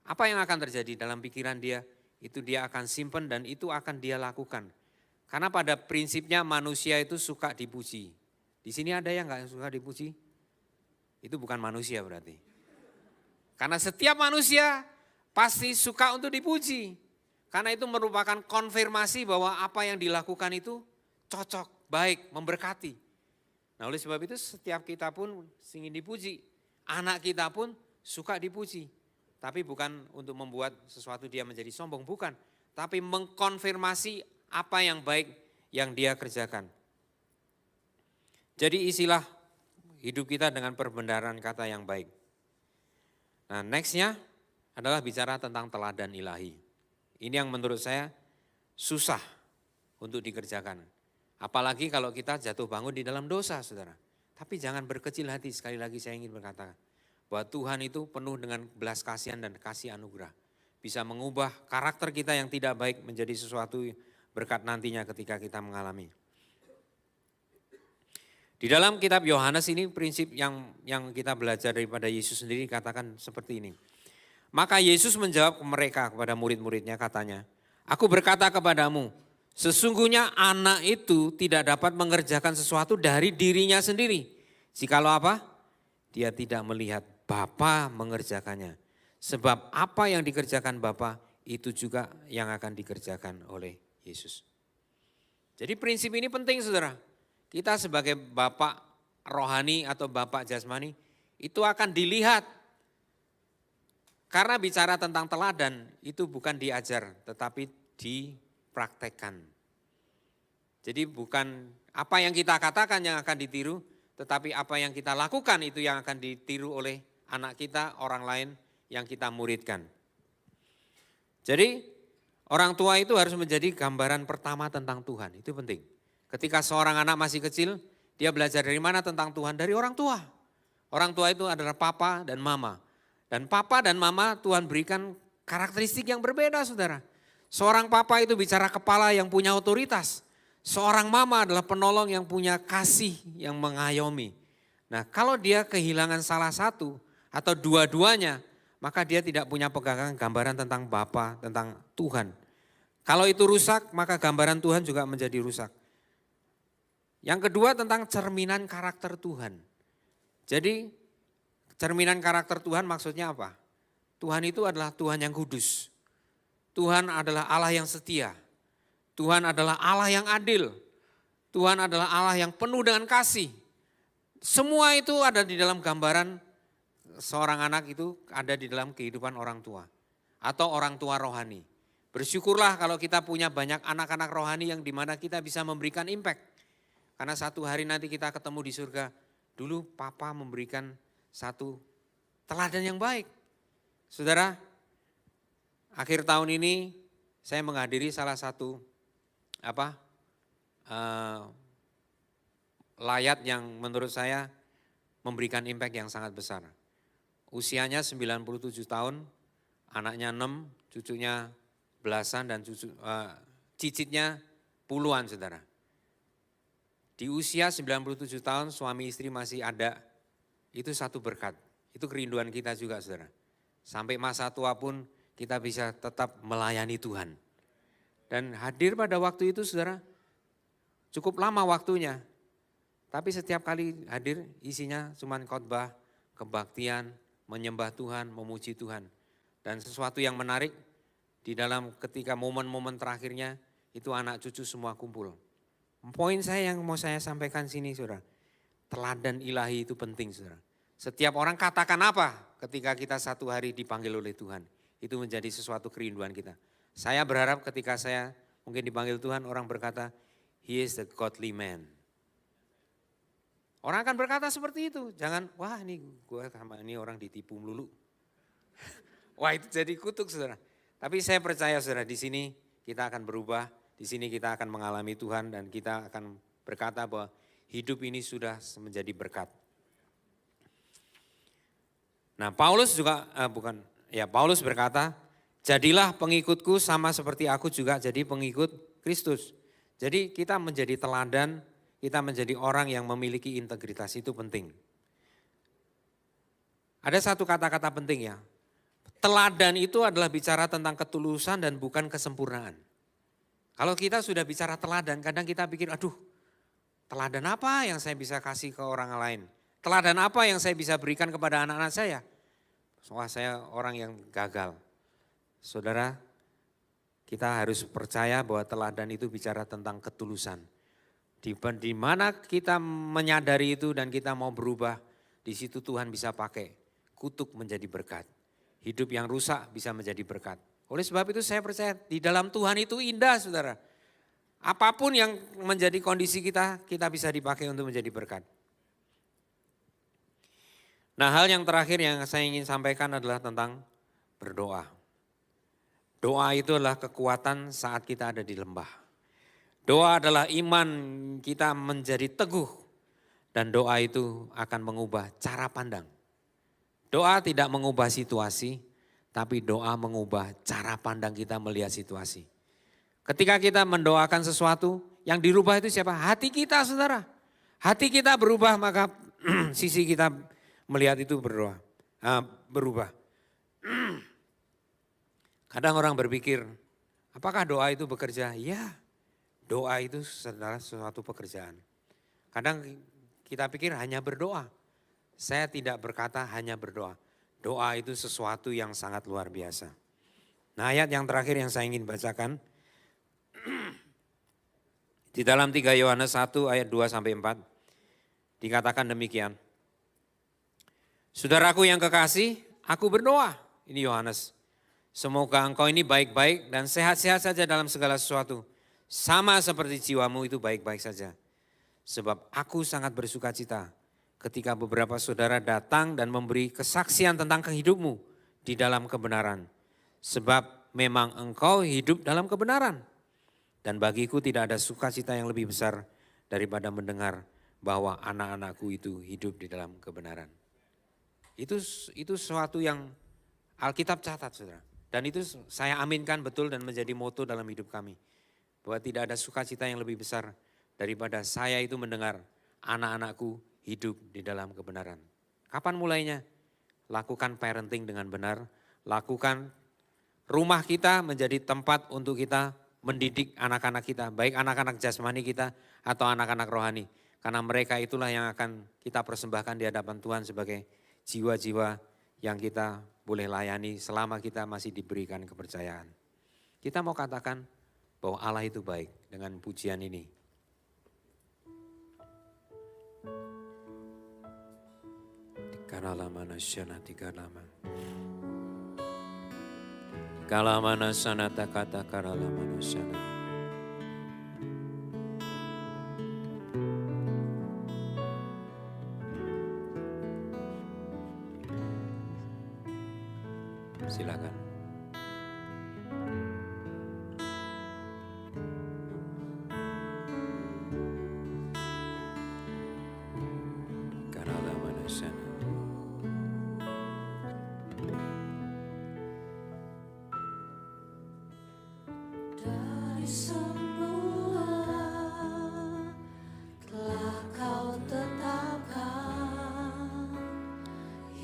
Apa yang akan terjadi dalam pikiran dia? Itu dia akan simpen dan itu akan dia lakukan. Karena pada prinsipnya manusia itu suka dipuji. Di sini ada yang nggak suka dipuji? Itu bukan manusia berarti. Karena setiap manusia pasti suka untuk dipuji. Karena itu merupakan konfirmasi bahwa apa yang dilakukan itu cocok, baik, memberkati. Nah oleh sebab itu setiap kita pun ingin dipuji. Anak kita pun suka dipuji. Tapi bukan untuk membuat sesuatu dia menjadi sombong, bukan. Tapi mengkonfirmasi apa yang baik yang dia kerjakan. Jadi isilah hidup kita dengan perbendaharaan kata yang baik. Nah nextnya adalah bicara tentang teladan ilahi. Ini yang menurut saya susah untuk dikerjakan. Apalagi kalau kita jatuh bangun di dalam dosa saudara. Tapi jangan berkecil hati, sekali lagi saya ingin berkata. Bahwa Tuhan itu penuh dengan belas kasihan dan kasih anugerah. Bisa mengubah karakter kita yang tidak baik menjadi sesuatu berkat nantinya ketika kita mengalami. Di dalam kitab Yohanes ini prinsip yang kita belajar daripada Yesus sendiri katakan seperti ini. Maka Yesus menjawab ke mereka kepada murid-muridnya katanya, aku berkata kepadamu, sesungguhnya anak itu tidak dapat mengerjakan sesuatu dari dirinya sendiri. Jikalau apa? Dia tidak melihat Bapa mengerjakannya. Sebab apa yang dikerjakan Bapa itu juga yang akan dikerjakan oleh Yesus. Jadi prinsip ini penting saudara. Kita sebagai bapak rohani atau bapak jasmani itu akan dilihat. Karena bicara tentang teladan itu bukan diajar tetapi dipraktekkan. Jadi bukan apa yang kita katakan yang akan ditiru tetapi apa yang kita lakukan itu yang akan ditiru oleh anak kita, orang lain yang kita muridkan. Jadi orang tua itu harus menjadi gambaran pertama tentang Tuhan, itu penting. Ketika seorang anak masih kecil, dia belajar dari mana tentang Tuhan? Dari orang tua. Orang tua itu adalah papa dan mama. Dan papa dan mama Tuhan berikan karakteristik yang berbeda, saudara. Seorang papa itu bicara kepala yang punya otoritas. Seorang mama adalah penolong yang punya kasih yang mengayomi. Nah, kalau dia kehilangan salah satu atau dua-duanya, maka dia tidak punya pegangan gambaran tentang Bapa, tentang Tuhan. Kalau itu rusak, maka gambaran Tuhan juga menjadi rusak. Yang kedua tentang cerminan karakter Tuhan. Jadi cerminan karakter Tuhan maksudnya apa? Tuhan itu adalah Tuhan yang kudus. Tuhan adalah Allah yang setia. Tuhan adalah Allah yang adil. Tuhan adalah Allah yang penuh dengan kasih. Semua itu ada di dalam gambaran seorang anak itu ada di dalam kehidupan orang tua. Atau orang tua rohani. Bersyukurlah kalau kita punya banyak anak-anak rohani yang dimana kita bisa memberikan impact. Karena satu hari nanti kita ketemu di surga. Dulu papa memberikan satu teladan yang baik. Saudara, akhir tahun ini saya menghadiri salah satu layat yang menurut saya memberikan impact yang sangat besar. Usianya 97 tahun, anaknya 6, cucunya belasan dan cicitnya puluhan, saudara. Di usia 97 tahun suami istri masih ada, itu satu berkat. Itu kerinduan kita juga, saudara. Sampai masa tua pun kita bisa tetap melayani Tuhan. Dan hadir pada waktu itu, saudara, cukup lama waktunya. Tapi setiap kali hadir isinya cuma khotbah, kebaktian, menyembah Tuhan, memuji Tuhan. Dan sesuatu yang menarik di dalam ketika momen-momen terakhirnya itu anak cucu semua kumpul. Poin saya yang mau saya sampaikan sini, saudara. Teladan ilahi itu penting, saudara. Setiap orang katakan apa ketika kita satu hari dipanggil oleh Tuhan. Itu menjadi sesuatu kerinduan kita. Saya berharap ketika saya mungkin dipanggil Tuhan, orang berkata, he is the godly man. Orang akan berkata seperti itu. Jangan, wah ini gue sama ini orang ditipu melulu. Wah itu jadi kutuk, saudara. Tapi saya percaya, saudara, di sini kita akan berubah. Di sini kita akan mengalami Tuhan dan kita akan berkata bahwa hidup ini sudah menjadi berkat. Nah Paulus Paulus berkata, jadilah pengikutku sama seperti aku juga jadi pengikut Kristus. Jadi kita menjadi teladan, kita menjadi orang yang memiliki integritas, itu penting. Ada satu kata-kata penting ya, teladan itu adalah bicara tentang ketulusan dan bukan kesempurnaan. Kalau kita sudah bicara teladan, kadang kita pikir, aduh teladan apa yang saya bisa kasih ke orang lain? Teladan apa yang saya bisa berikan kepada anak-anak saya? Wah saya orang yang gagal. Saudara, kita harus percaya bahwa teladan itu bicara tentang ketulusan. Di mana kita menyadari itu dan kita mau berubah, di situ Tuhan bisa pakai kutuk menjadi berkat. Hidup yang rusak bisa menjadi berkat. Oleh sebab itu saya percaya di dalam Tuhan itu indah, saudara. Apapun yang menjadi kondisi kita, kita bisa dipakai untuk menjadi berkat. Nah hal yang terakhir yang saya ingin sampaikan adalah tentang berdoa. Doa itu adalah kekuatan saat kita ada di lembah. Doa adalah iman kita menjadi teguh dan doa itu akan mengubah cara pandang. Doa tidak mengubah situasi, tapi doa mengubah cara pandang kita melihat situasi. Ketika kita mendoakan sesuatu, yang dirubah itu siapa? Hati kita, saudara. Hati kita berubah, maka sisi kita melihat itu berubah. Kadang orang berpikir, apakah doa itu bekerja? Ya, doa itu adalah suatu pekerjaan. Kadang kita pikir hanya berdoa. Saya tidak berkata hanya berdoa. Doa itu sesuatu yang sangat luar biasa. Nah ayat yang terakhir yang saya ingin bacakan. Di dalam 3 Yohanes 1 ayat 2-4. Dikatakan demikian. Saudaraku yang kekasih, aku berdoa. Ini Yohanes. Semoga engkau ini baik-baik dan sehat-sehat saja dalam segala sesuatu. Sama seperti jiwamu itu baik-baik saja. Sebab aku sangat bersuka cita ketika beberapa saudara datang dan memberi kesaksian tentang hidupmu di dalam kebenaran. Sebab memang engkau hidup dalam kebenaran. Dan bagiku tidak ada sukacita yang lebih besar daripada mendengar bahwa anak-anakku itu hidup di dalam kebenaran. Itu sesuatu yang Alkitab catat, saudara. Dan itu saya aminkan betul dan menjadi moto dalam hidup kami. Bahwa tidak ada sukacita yang lebih besar daripada saya itu mendengar anak-anakku hidup di dalam kebenaran. Kapan mulainya? Lakukan parenting dengan benar. Lakukan rumah kita menjadi tempat untuk kita mendidik anak-anak kita. Baik anak-anak jasmani kita atau anak-anak rohani. Karena mereka itulah yang akan kita persembahkan di hadapan Tuhan sebagai jiwa-jiwa yang kita boleh layani selama kita masih diberikan kepercayaan. Kita mau katakan bahwa Allah itu baik dengan pujian ini. Kalamana syanati kalama. Kalamana sanata kata karalamana syanati. Silakan. Karamana sana.
Dari semula telah kau tetapkan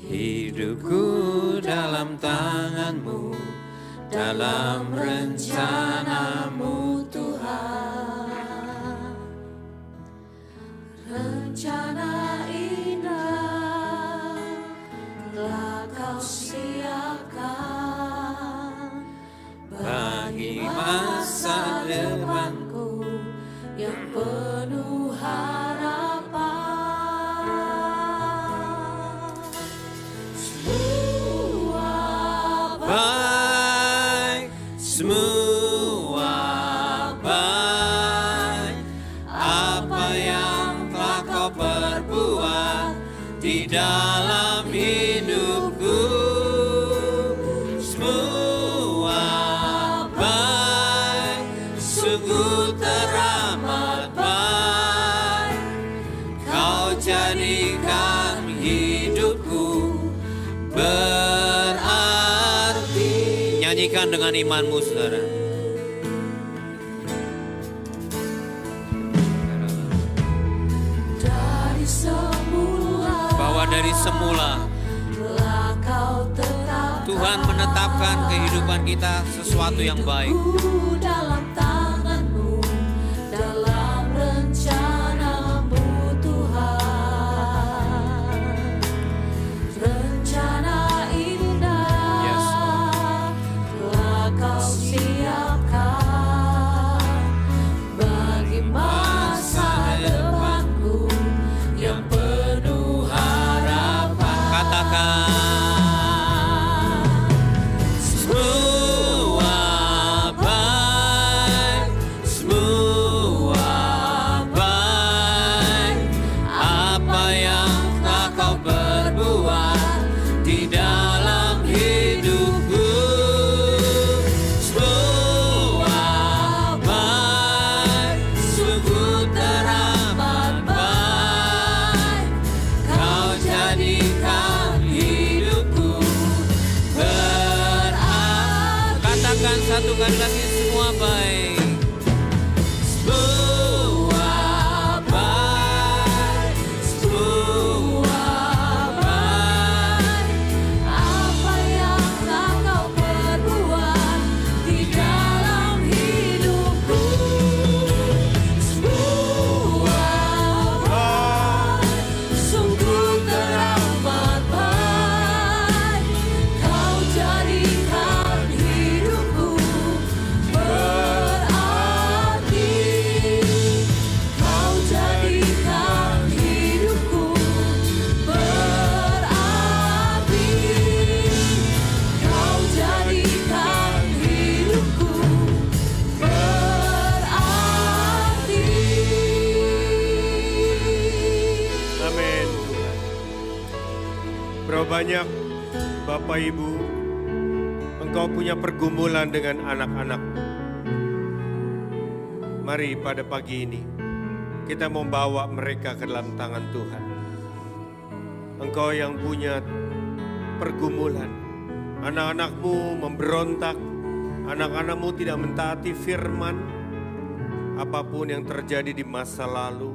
Hidupku dalam tangan-Mu, dalam rencana-Mu
Tuhan. Rencana indah telah kau siapkan
bagi masa depanku
yang penuh harapan.
baik, semua baik. Apa yang telah kau perbuat di dalam hidupku, semua baik, sungguh teramat baik. Kau jadikan hidupku berarti. Nyanyikan dengan imanmu, saudara.
Dari semula
Bahwa dari semula
telah kau tetapkan
Tuhan menetapkan kehidupan kita sesuatu yang baik.
hidupku dalam tangan-Mu, dalam rencana-Mu Tuhan. Rencana indah
Yes,
telah kau siapkan bagi masa depanku yang penuh harapan.
Katakan. Semua baik, semua baik. Apa yang telah kau perbuat di dalam hidupku, semua baik, sungguh teramat baik. Kau jadikan hidupku berarti. Katakan satu kali lagi, semua baik. Semua baik, semua baik.
Apa yang telah kau perbuat di dalam hidupku, semua baik, sungguh teramat baik. Kau jadikan hidupku berarti. Kau jadikan hidupku berarti. Kau jadikan hidupku berarti.
Amin. Berapa banyak Bapak Ibu, Engkau punya pergumulan dengan anak-anak. Mari pada pagi ini kita membawa mereka ke dalam tangan Tuhan. Engkau yang punya pergumulan, anak-anakmu memberontak, anak-anakmu tidak mentaati firman, apapun yang terjadi di masa lalu,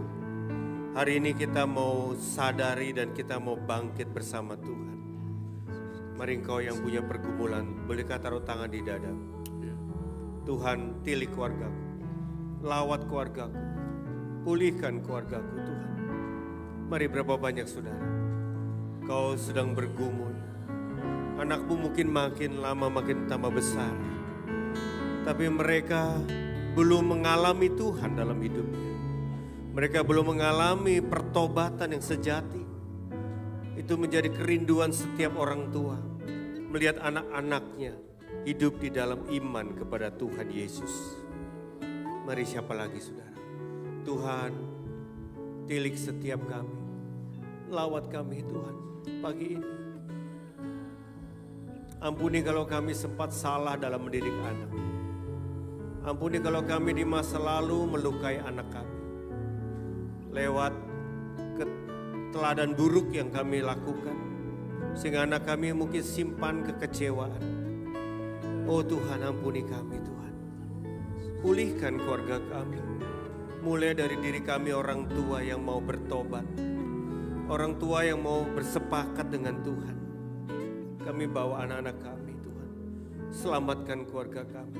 hari ini kita mau sadari dan kita mau bangkit bersama Tuhan. Mari engkau yang punya pergumulan, bolehkah taruh tangan di dada? Tuhan, tilik keluargaku, lawat keluargaku, pulihkan keluargaku Tuhan. Mari berapa banyak saudara, kau sedang bergumul, anakmu mungkin makin lama makin tambah besar, tapi mereka belum mengalami Tuhan dalam hidupnya. Mereka belum mengalami pertobatan yang sejati. Itu menjadi kerinduan setiap orang tua, melihat anak-anaknya hidup di dalam iman kepada Tuhan Yesus. Mari siapa lagi saudara? Tuhan, tilik setiap kami, lawat kami Tuhan pagi ini. Ampuni kalau kami sempat salah dalam mendidik anak. Ampuni kalau kami di masa lalu melukai anak kami. Lewat teladan buruk yang kami lakukan, sehingga anak kami mungkin simpan kekecewaan. Oh Tuhan, ampuni kami Tuhan. Pulihkan keluarga kami. Mulai dari diri kami orang tua yang mau bertobat, orang tua yang mau bersepakat dengan Tuhan. Kami bawa anak-anak kami Tuhan. Selamatkan keluarga kami.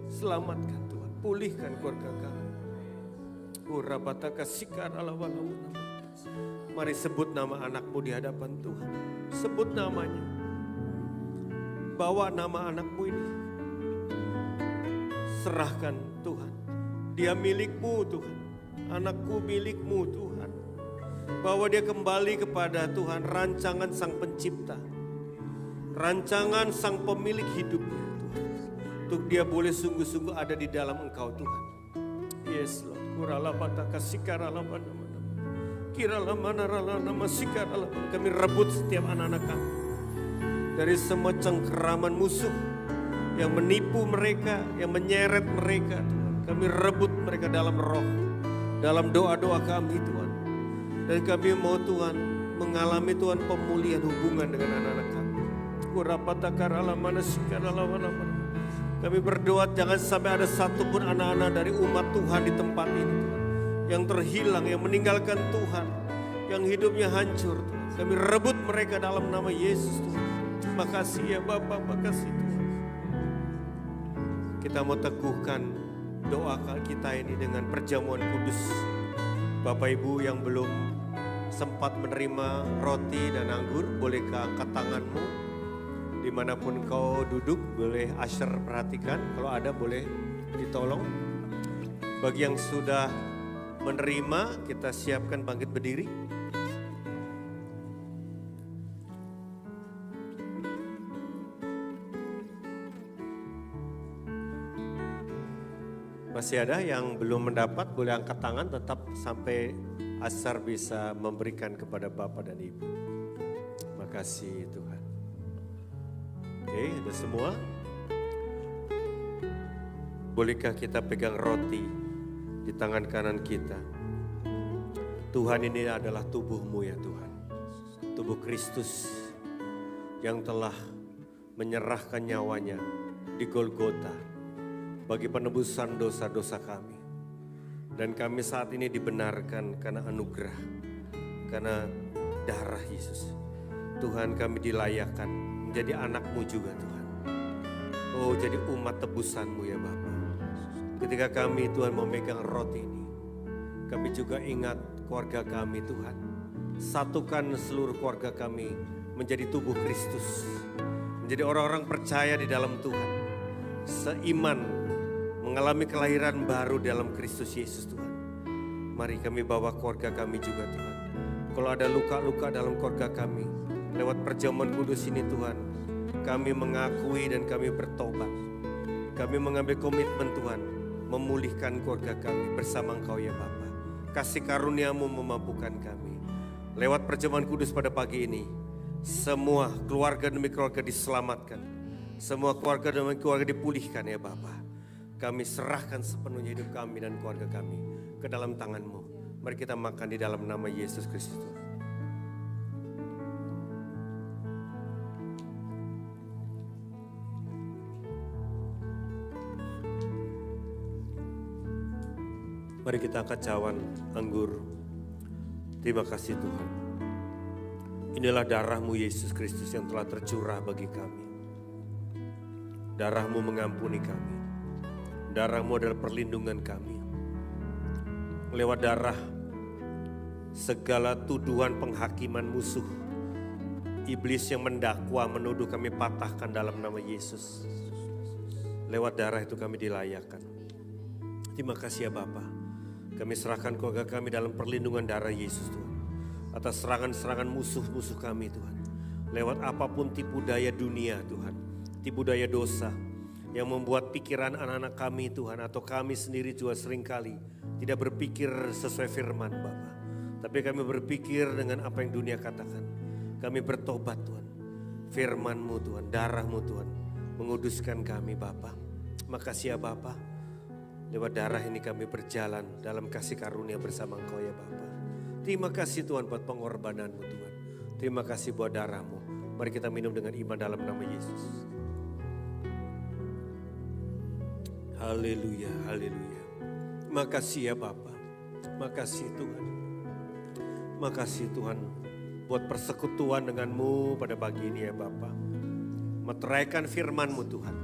Selamatkan Tuhan. Pulihkan keluarga kami. Urabataka sikar alawalawuna. Mari sebut nama anakmu di hadapan Tuhan. Sebut namanya. Bawa nama anakmu ini. Serahkan Tuhan. Dia milikmu Tuhan. Anakku milikmu Tuhan. Bawa dia kembali kepada Tuhan, rancangan Sang Pencipta. Rancangan Sang Pemilik hidupnya Tuhan. Untuk dia boleh sungguh-sungguh ada di dalam Engkau Tuhan. Yes Lord. Kuralabataka sikaralabanama. Kami rebut setiap anak-anak kami dari semua cengkeraman musuh yang menipu mereka, yang menyeret mereka Tuhan. Kami rebut mereka dalam roh, dalam doa-doa kami Tuhan. Dan kami mau Tuhan mengalami Tuhan pemulihan hubungan dengan anak-anak kami. Kami berdoa jangan sampai ada satupun anak-anak dari umat Tuhan di tempat ini Tuhan, yang terhilang, yang meninggalkan Tuhan, yang hidupnya hancur. Kami rebut mereka dalam nama Yesus Tuhan. Makasih ya Bapa, makasih Tuhan. Kita mau teguhkan doa kita ini dengan perjamuan kudus. Bapak Ibu yang belum sempat menerima roti dan anggur, bolehkah angkat tanganmu? Dimanapun kau duduk, boleh usher perhatikan. Kalau ada boleh ditolong. Bagi yang sudah menerima, kita siapkan bangkit berdiri. Masih ada yang belum mendapat, boleh angkat tangan tetap sampai Asar bisa memberikan kepada Bapak dan Ibu. Makasih Tuhan. Oke, ada semua? Bolehkah kita pegang roti di tangan kanan kita? Tuhan, ini adalah tubuh-Mu ya Tuhan. Tubuh Kristus yang telah menyerahkan nyawanya di Golgota bagi penebusan dosa-dosa kami. Dan kami saat ini dibenarkan karena anugerah, karena darah Yesus. Tuhan, kami dilayakkan menjadi anak-Mu juga Tuhan. Oh, jadi umat tebusan-Mu ya Bapa. Ketika kami Tuhan memegang roti ini, kami juga ingat keluarga kami Tuhan. Satukan seluruh keluarga kami menjadi tubuh Kristus. Menjadi orang-orang percaya di dalam Tuhan. Seiman, mengalami kelahiran baru dalam Kristus Yesus Tuhan. Mari kami bawa keluarga kami juga Tuhan. Kalau ada luka-luka dalam keluarga kami, lewat perjamuan kudus ini Tuhan, kami mengakui dan kami bertobat. Kami mengambil komitmen Tuhan, memulihkan keluarga kami bersama Engkau ya Bapa. Kasih karunia-Mu memampukan kami. Lewat perjamuan kudus pada pagi ini, semua keluarga demi keluarga diselamatkan. Semua keluarga demi keluarga dipulihkan ya Bapa. Kami serahkan sepenuhnya hidup kami dan keluarga kami ke dalam tangan-Mu. Mari kita makan di dalam nama Yesus Kristus. Mari kita angkat cawan anggur. Terima kasih Tuhan. Inilah darah-Mu Yesus Kristus yang telah tercurah bagi kami. Darah-Mu mengampuni kami. Darah-Mu adalah perlindungan kami. Lewat darah, segala tuduhan penghakiman musuh, iblis yang mendakwa, menuduh kami patahkan dalam nama Yesus. Lewat darah itu kami dilayakkan. Terima kasih ya Bapa. Kami serahkan keluarga kami dalam perlindungan darah Yesus Tuhan. Atas serangan-serangan musuh-musuh kami Tuhan. Lewat apapun tipu daya dunia Tuhan. Tipu daya dosa yang membuat pikiran anak-anak kami Tuhan. Atau kami sendiri juga seringkali tidak berpikir sesuai firman Bapa. Tapi kami berpikir dengan apa yang dunia katakan. Kami bertobat Tuhan. Firman-Mu Tuhan, darah-Mu Tuhan. Menguduskan kami Bapa. Makasih ya Bapa. Lewat darah ini kami berjalan dalam kasih karunia bersama Engkau ya Bapa. Terima kasih Tuhan buat pengorbanan-Mu Tuhan. Terima kasih buat darah-Mu. Mari kita minum dengan iman dalam nama Yesus. Haleluya, haleluya. Makasih ya Bapa. Makasih Tuhan. Makasih Tuhan buat persekutuan dengan-Mu pada pagi ini ya Bapa. Meteraikan firman-Mu Tuhan.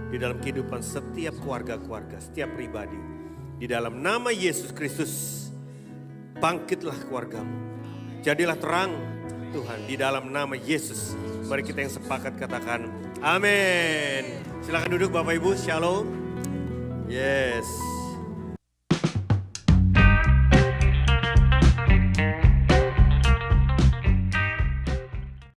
Di dalam kehidupan setiap keluarga-keluarga, setiap pribadi. Di dalam nama Yesus Kristus, bangkitlah keluargamu. Jadilah terang Tuhan di dalam nama Yesus. Mari kita yang sepakat katakan amin. Silakan duduk Bapak Ibu, shalom. Yes.